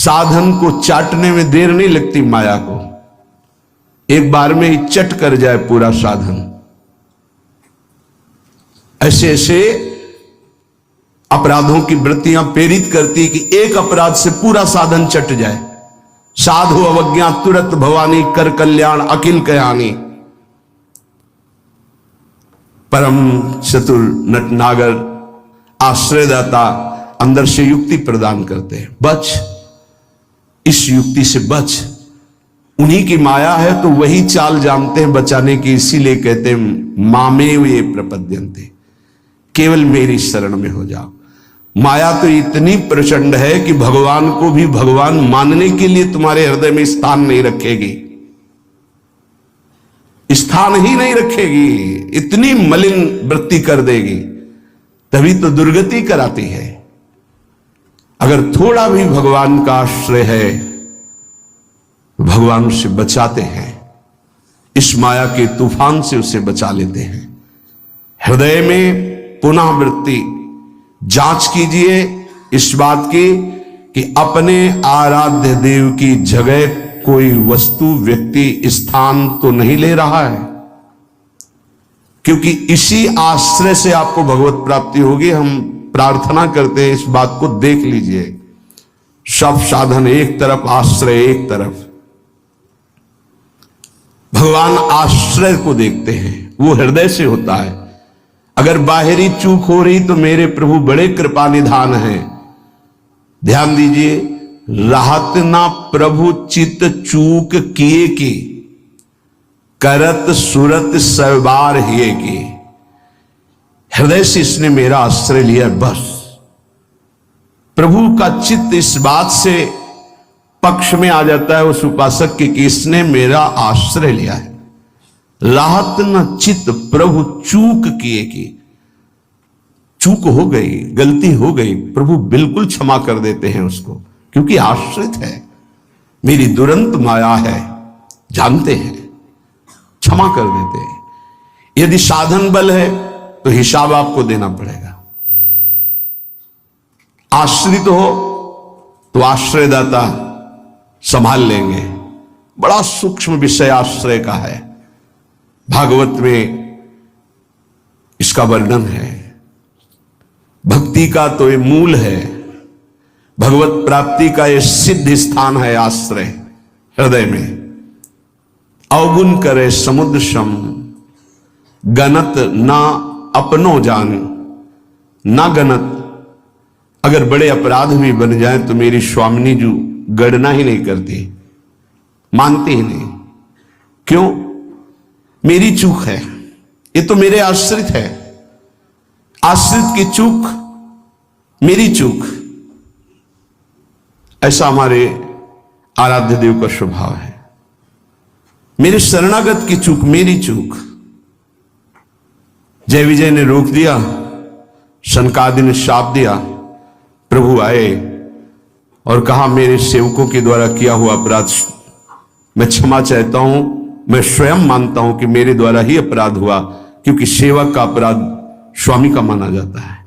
साधन को चाटने में देर नहीं लगती माया को, एक बार में ही चट कर जाए पूरा साधन। ऐसे ऐसे अपराधों की वृत्तियां प्रेरित करती कि एक अपराध से पूरा साधन चट जाए। साधु अवज्ञा तुरंत भवानी, कर कल्याण अखिल कयानी। परम चतुर नटनागर आश्रयदाता अंदर से युक्ति प्रदान करते हैं, बच, इस युक्ति से बच। उन्हीं की माया है तो वही चाल जानते हैं बचाने की, इसीलिए कहते हैं मामेव ये प्रपद्यन्ते, केवल मेरी शरण में हो जाओ। माया तो इतनी प्रचंड है कि भगवान को भी भगवान मानने के लिए तुम्हारे हृदय में स्थान नहीं रखेगी, स्थान ही नहीं रखेगी, इतनी मलिन वृत्ति कर देगी, तभी तो दुर्गति कराती है। अगर थोड़ा भी भगवान का आश्रय है, भगवान उसे बचाते हैं, इस माया के तूफान से उसे बचा लेते हैं। हृदय में पुनः वृत्ति जांच कीजिए इस बात की कि अपने आराध्य देव की जगह कोई वस्तु, व्यक्ति, स्थान तो नहीं ले रहा है, क्योंकि इसी आश्रय से आपको भगवत प्राप्ति होगी। हम प्रार्थना करते हैं इस बात को देख लीजिए, सब साधन एक तरफ, आश्रय एक तरफ। भगवान आश्रय को देखते हैं, वो हृदय से होता है। अगर बाहरी चूक हो रही तो मेरे प्रभु बड़े कृपा निधान हैं। ध्यान दीजिए, राहत ना प्रभु चित चूक किए की, करत सुरत सवार हिए की। हृदय से इसने मेरा आश्रय लिया, बस। प्रभु का चित्त इस बात से पक्ष में आ जाता है उस उपासक के कि इसने मेरा आश्रय लिया है। राहत न चित्त प्रभु चूक किए की, चूक हो गई, गलती हो गई, प्रभु बिल्कुल क्षमा कर देते हैं उसको, क्योंकि आश्रित है, मेरी दुरंत माया है, जानते हैं, क्षमा कर देते हैं। यदि साधन बल है तो हिसाब आपको देना पड़ेगा। आश्रित हो तो आश्रयदाता संभाल लेंगे। बड़ा सूक्ष्म विषय आश्रय का है, भागवत में इसका वर्णन है। भक्ति का तो ये मूल है, भगवत प्राप्ति का ये सिद्ध स्थान है आश्रय, हृदय में। अवगुण करे समुद्र सम, गणत ना अपनो जान, ना गणत। अगर बड़े अपराध भी बन जाए तो मेरी स्वामिनी जी गणना ही नहीं करती, मानती ही नहीं। क्यों? मेरी चूक है, ये तो मेरे आश्रित है, आश्रित की चूक मेरी चूक। ऐसा हमारे आराध्य देव का स्वभाव है। मेरे शरणागत की चूक मेरी चूक। जय विजय ने रोक दिया, सनकादि ने शाप दिया, प्रभु आए और कहा मेरे सेवकों के द्वारा किया हुआ अपराध मैं क्षमा चाहता हूं। मैं स्वयं मानता हूं कि मेरे द्वारा ही अपराध हुआ, क्योंकि सेवक का अपराध स्वामी का माना जाता है।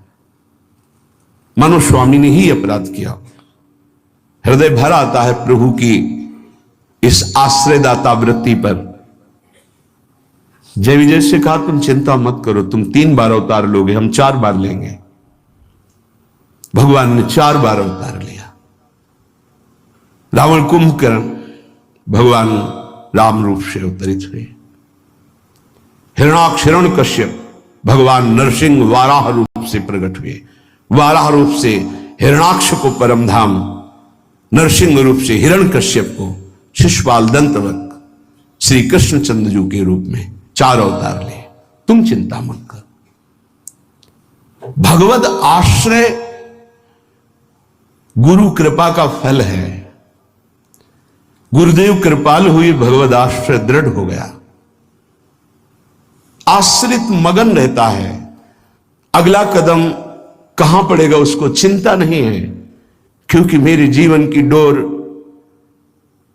मानो स्वामी ने ही अपराध किया। हृदय भर आता है प्रभु की इस आश्रयदाता वृत्ति पर। जय विजय से कहा तुम चिंता मत करो, तुम 3 बार अवतार लोगे, हम 4 बार लेंगे। भगवान ने 4 बार अवतार लिया। रावण कुंभकर्ण भगवान राम रूप से अवतरित हुए। हिरणाक्ष हिरण्यकश्यप भगवान नरसिंह वाराह रूप से प्रकट हुए। वाराह रूप से हिरणाक्ष को परम धाम, नरसिंह रूप से हिरण्यकश्यप को शिशुपाल दंतवत श्री कृष्णचंद्र जी के रूप में 4 अवतार ले। तुम चिंता मत कर। भगवद आश्रय गुरु कृपा का फल है। गुरुदेव कृपाल हुई, भगवद आश्रय दृढ़ हो गया। आश्रित मगन रहता है, अगला कदम कहां पड़ेगा उसको चिंता नहीं है, क्योंकि मेरे जीवन की डोर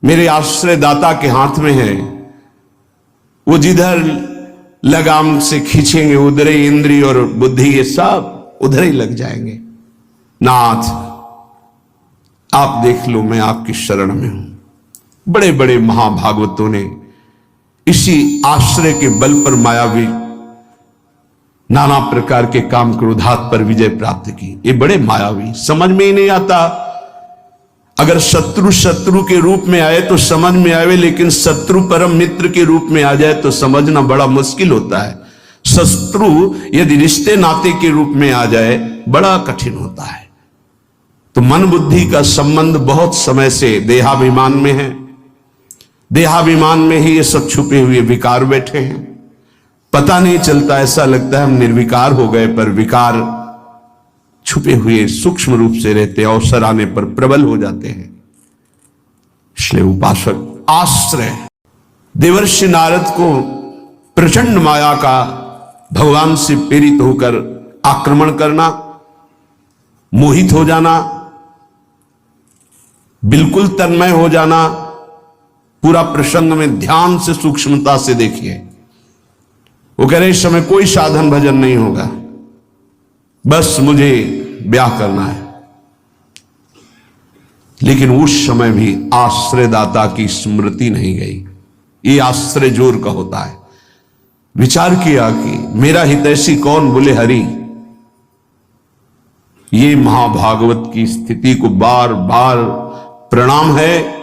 मेरे आश्रयदाता के हाथ में है। वो जिधर लगाम से खींचेंगे उधर ही इंद्रिय और बुद्धि ये सब उधर ही लग जाएंगे। नाथ आप देख लो, मैं आपकी शरण में हूं। बड़े बड़े महाभागवतों ने इसी आश्रय के बल पर मायावी नाना प्रकार के काम क्रोधात पर विजय प्राप्त की। ये बड़े मायावी, समझ में ही नहीं आता। अगर शत्रु शत्रु के रूप में आए तो समझ में आवे, लेकिन शत्रु परम मित्र के रूप में आ जाए तो समझना बड़ा मुश्किल होता है। शत्रु यदि रिश्ते नाते के रूप में आ जाए बड़ा कठिन होता है। तो मन बुद्धि का संबंध बहुत समय से देहाभिमान में है। देहाभिमान में ही ये सब छुपे हुए विकार बैठे हैं, पता नहीं चलता। ऐसा लगता है हम निर्विकार हो गए, पर विकार छुपे हुए सूक्ष्म रूप से रहते, अवसर आने पर प्रबल हो जाते हैं। इसलिए उपासक आश्रय, देवर्षि नारद को प्रचंड माया का भगवान से प्रेरित होकर आक्रमण करना, मोहित हो जाना, बिल्कुल तन्मय हो जाना, पूरा प्रसंग में ध्यान से सूक्ष्मता से देखिए। वो कह रहे इस समय कोई साधन भजन नहीं होगा, बस मुझे ब्याह करना है। लेकिन उस समय भी आश्रयदाता की स्मृति नहीं गई। ये आश्रय जोर का होता है। विचार किया कि मेरा हितैषी कौन, बोले हरि। ये महाभागवत की स्थिति को बार बार प्रणाम है